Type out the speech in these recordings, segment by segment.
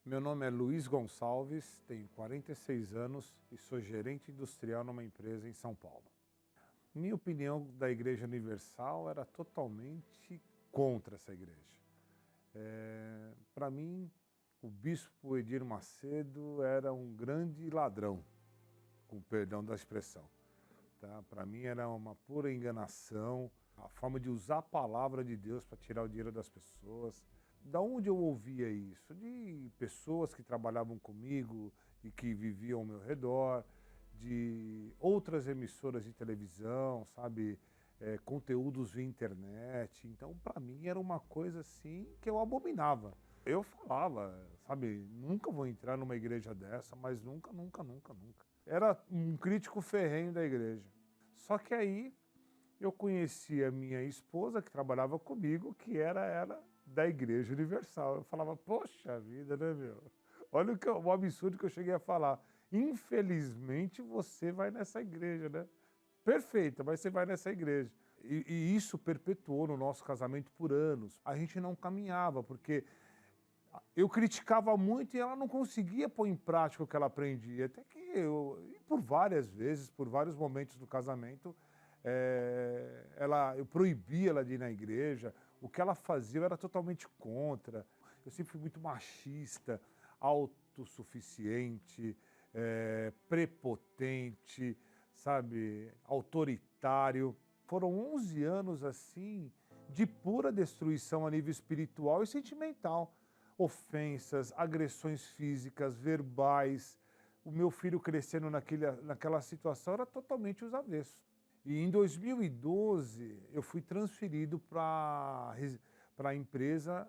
Meu nome é Luiz Gonçalves, tenho 46 anos e sou gerente industrial numa empresa em São Paulo. Minha opinião da Igreja Universal era totalmente contra essa igreja. Para mim, o bispo Edir Macedo era um grande ladrão, com perdão da expressão. Tá? Para mim era uma pura enganação, a forma de usar a palavra de Deus para tirar o dinheiro das pessoas. Da onde eu ouvia isso? De pessoas que trabalhavam comigo e que viviam ao meu redor, de outras emissoras de televisão, sabe? Conteúdos via internet. Então, para mim, era uma coisa assim que eu abominava. Eu falava, sabe? Nunca vou entrar numa igreja dessa, mas nunca, nunca, nunca, nunca. Era um crítico ferrenho da igreja. Só que aí eu conheci a minha esposa, que trabalhava comigo, que era da Igreja Universal. Eu falava, poxa vida, né, meu? Olha o absurdo que eu cheguei a falar. Infelizmente, você vai nessa igreja, né? Perfeita, mas você vai nessa igreja. E isso perpetuou no nosso casamento por anos. A gente não caminhava, porque eu criticava muito e ela não conseguia pôr em prática o que ela aprendia. Até que e por várias vezes, por vários momentos do casamento, eu proibia ela de ir na igreja. O que ela fazia eu era totalmente contra. Eu sempre fui muito machista, autossuficiente, prepotente, sabe, autoritário. Foram 11 anos assim de pura destruição a nível espiritual e sentimental. Ofensas, agressões físicas, verbais. O meu filho crescendo naquela situação era totalmente os avessos. E em 2012 eu fui transferido para a empresa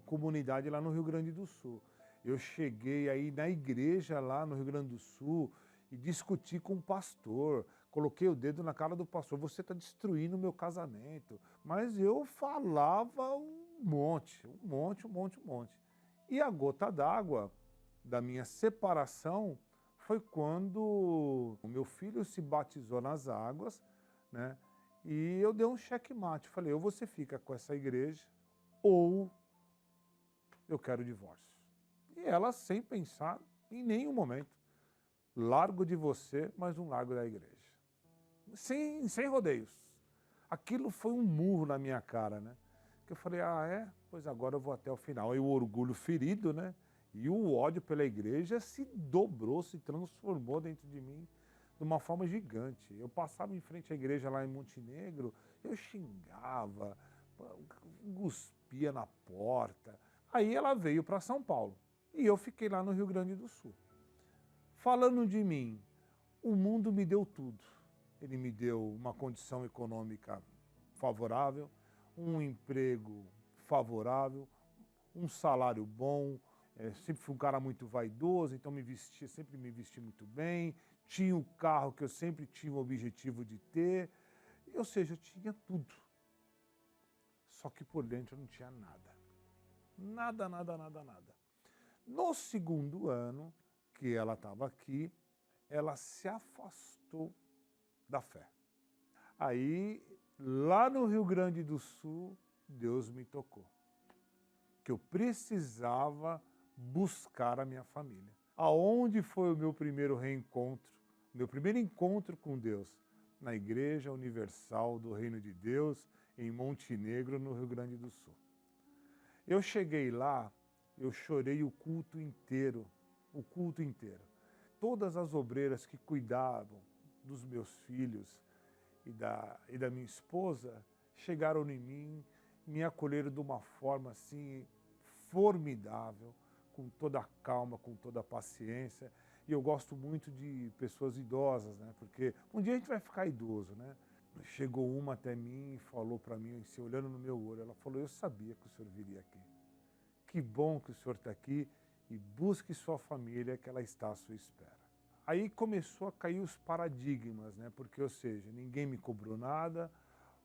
comunidade lá no Rio Grande do Sul. Eu cheguei aí na igreja lá no Rio Grande do Sul e discuti com o pastor, coloquei o dedo na cara do pastor, você está destruindo o meu casamento. Mas eu falava um monte, um monte, um monte, um monte. E a gota d'água da minha separação foi quando o meu filho se batizou nas águas, né? E eu dei um checkmate. Falei, ou você fica com essa igreja, ou eu quero o divórcio. E ela, sem pensar em nenhum momento, largo de você, mas não largo da igreja. Sem rodeios. Aquilo foi um murro na minha cara, né? Que eu falei, pois agora eu vou até o final. E o orgulho ferido, né? E o ódio pela igreja se dobrou, se transformou dentro de mim de uma forma gigante. Eu passava em frente à igreja lá em Montenegro, eu xingava, cuspia na porta. Aí ela veio para São Paulo e eu fiquei lá no Rio Grande do Sul. Falando de mim, o mundo me deu tudo. Ele me deu uma condição econômica favorável, um emprego favorável, um salário bom. Sempre fui um cara muito vaidoso, então sempre me vesti muito bem. Tinha o carro que eu sempre tinha o objetivo de ter. Ou seja, eu tinha tudo. Só que por dentro eu não tinha nada. Nada, nada, nada, nada. No segundo ano que ela estava aqui, ela se afastou da fé. Aí, lá no Rio Grande do Sul, Deus me tocou. Que eu precisava buscar a minha família. Aonde foi o meu primeiro reencontro? Meu primeiro encontro com Deus? Na Igreja Universal do Reino de Deus, em Montenegro, no Rio Grande do Sul. Eu cheguei lá, eu chorei o culto inteiro, o culto inteiro. Todas as obreiras que cuidavam dos meus filhos e da minha esposa chegaram em mim, me acolheram de uma forma assim formidável, com toda a calma, com toda a paciência. E eu gosto muito de pessoas idosas, né? Porque um dia a gente vai ficar idoso, né? Chegou uma até mim e falou para mim, assim, olhando no meu olho, ela falou, eu sabia que o senhor viria aqui. Que bom que o senhor está aqui e busque sua família que ela está à sua espera. Aí começou a cair os paradigmas, né? Porque, ou seja, ninguém me cobrou nada,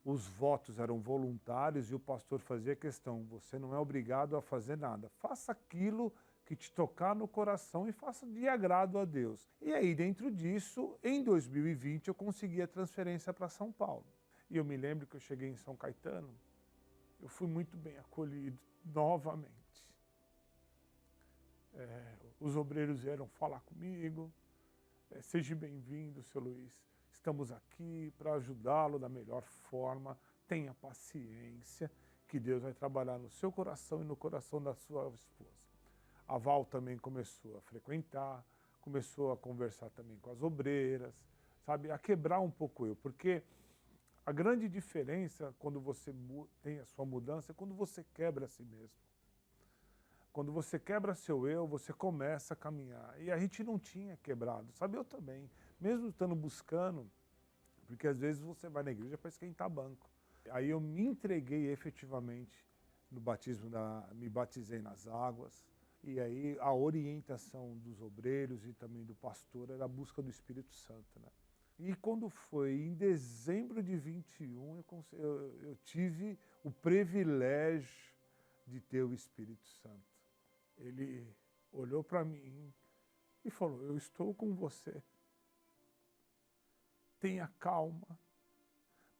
os votos eram voluntários e o pastor fazia questão, você não é obrigado a fazer nada, faça aquilo que te tocar no coração e faça de agrado a Deus. E aí, dentro disso, em 2020, eu consegui a transferência para São Paulo. E eu me lembro que eu cheguei em São Caetano, eu fui muito bem acolhido novamente. Os obreiros vieram falar comigo. Seja bem-vindo, seu Luiz. Estamos aqui para ajudá-lo da melhor forma. Tenha paciência, que Deus vai trabalhar no seu coração e no coração da sua esposa. A Val também começou a frequentar, começou a conversar também com as obreiras, sabe, a quebrar um pouco eu, porque a grande diferença quando você tem a sua mudança é quando você quebra a si mesmo. Quando você quebra seu eu, você começa a caminhar. E a gente não tinha quebrado, sabe? Eu também, mesmo estando buscando, porque às vezes você vai na igreja para esquentar banco. Aí eu me entreguei efetivamente no batismo, me batizei nas águas, e aí a orientação dos obreiros e também do pastor era a busca do Espírito Santo, né? E quando foi em dezembro de 21, eu tive o privilégio de ter o Espírito Santo. Ele olhou para mim e falou: eu estou com você. Tenha calma,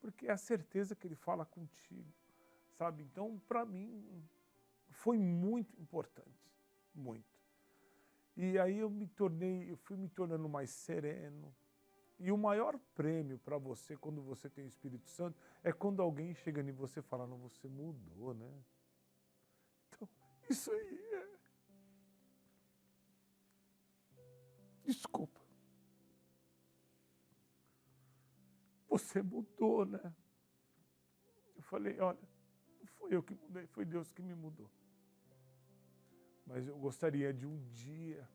porque é a certeza que ele fala contigo, sabe? Então, para mim, foi muito importante, muito. E aí eu fui me tornando mais sereno. E o maior prêmio para você, quando você tem o Espírito Santo, é quando alguém chega em você e fala: não, você mudou, né? Então, isso aí desculpa. Você mudou, né? Eu falei: olha, não foi eu que mudei, foi Deus que me mudou. Mas eu gostaria de um dia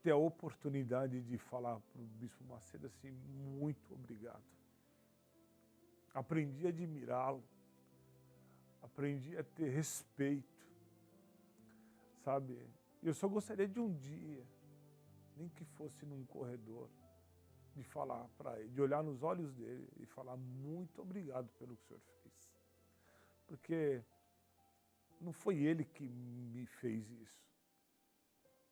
ter a oportunidade de falar para o Bispo Macedo assim: muito obrigado. Aprendi a admirá-lo, aprendi a ter respeito, sabe? Eu só gostaria de um dia, nem que fosse num corredor, de falar para ele, de olhar nos olhos dele e falar: muito obrigado pelo que o senhor fez. Porque não foi ele que me fez isso,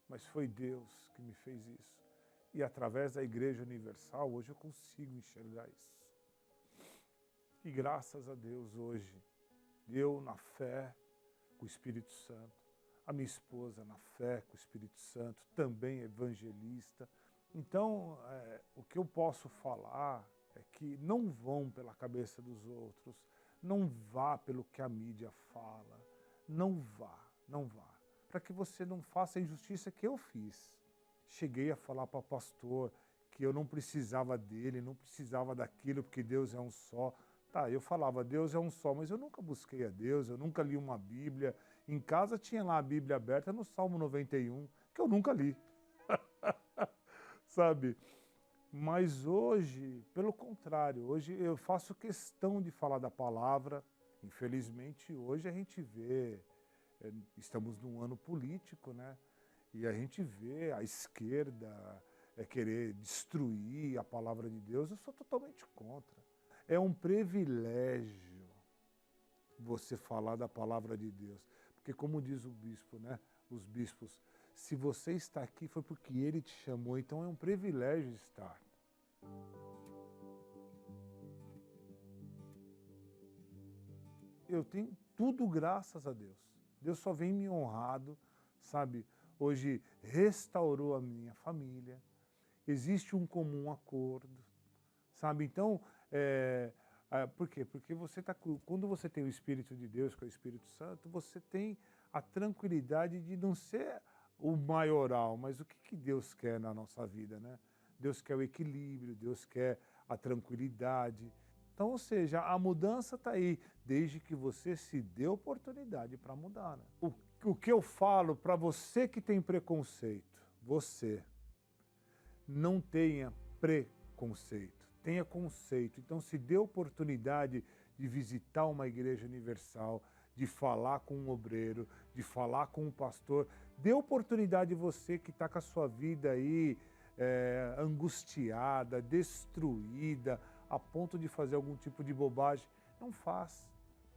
mas foi Deus que me fez isso. E através da Igreja Universal, hoje eu consigo enxergar isso. E graças a Deus hoje, eu na fé com o Espírito Santo, a minha esposa na fé com o Espírito Santo, também evangelista. Então, o que eu posso falar é que não vão pela cabeça dos outros, não vá pelo que a mídia fala, não vá, não vá. Para que você não faça a injustiça que eu fiz. Cheguei a falar para o pastor que eu não precisava dele, não precisava daquilo, porque Deus é um só. Tá, eu falava: Deus é um só, mas eu nunca busquei a Deus, eu nunca li uma Bíblia. Em casa tinha lá a Bíblia aberta no Salmo 91, que eu nunca li. Sabe? Mas hoje, pelo contrário, hoje eu faço questão de falar da palavra. Infelizmente, hoje a gente vê, estamos num ano político, né? E a gente vê a esquerda querer destruir a palavra de Deus. Eu sou totalmente contra. É um privilégio você falar da palavra de Deus. Porque como diz o bispo, né? Os bispos: se você está aqui foi porque ele te chamou, então é um privilégio estar. Eu tenho tudo graças a Deus. Deus só vem me honrado, sabe? Hoje restaurou a minha família, existe um comum acordo, sabe? Então, por quê? Porque quando você tem o Espírito de Deus, que é o Espírito Santo, você tem a tranquilidade de não ser o maioral, mas o que Deus quer na nossa vida, né? Deus quer o equilíbrio, Deus quer a tranquilidade. Então, ou seja, a mudança está aí, desde que você se dê oportunidade para mudar, né? O que eu falo para você que tem preconceito, você não tenha preconceito, tenha conceito. Então, se dê oportunidade de visitar uma igreja universal, de falar com um obreiro, de falar com um pastor. Dê oportunidade você que está com a sua vida aí angustiada, destruída, a ponto de fazer algum tipo de bobagem. Não faça.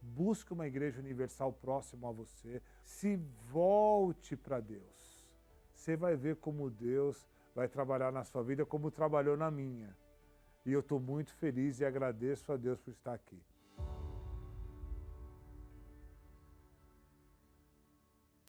Busque uma igreja universal próxima a você. Se volte para Deus. Você vai ver como Deus vai trabalhar na sua vida, como trabalhou na minha. E eu estou muito feliz e agradeço a Deus por estar aqui.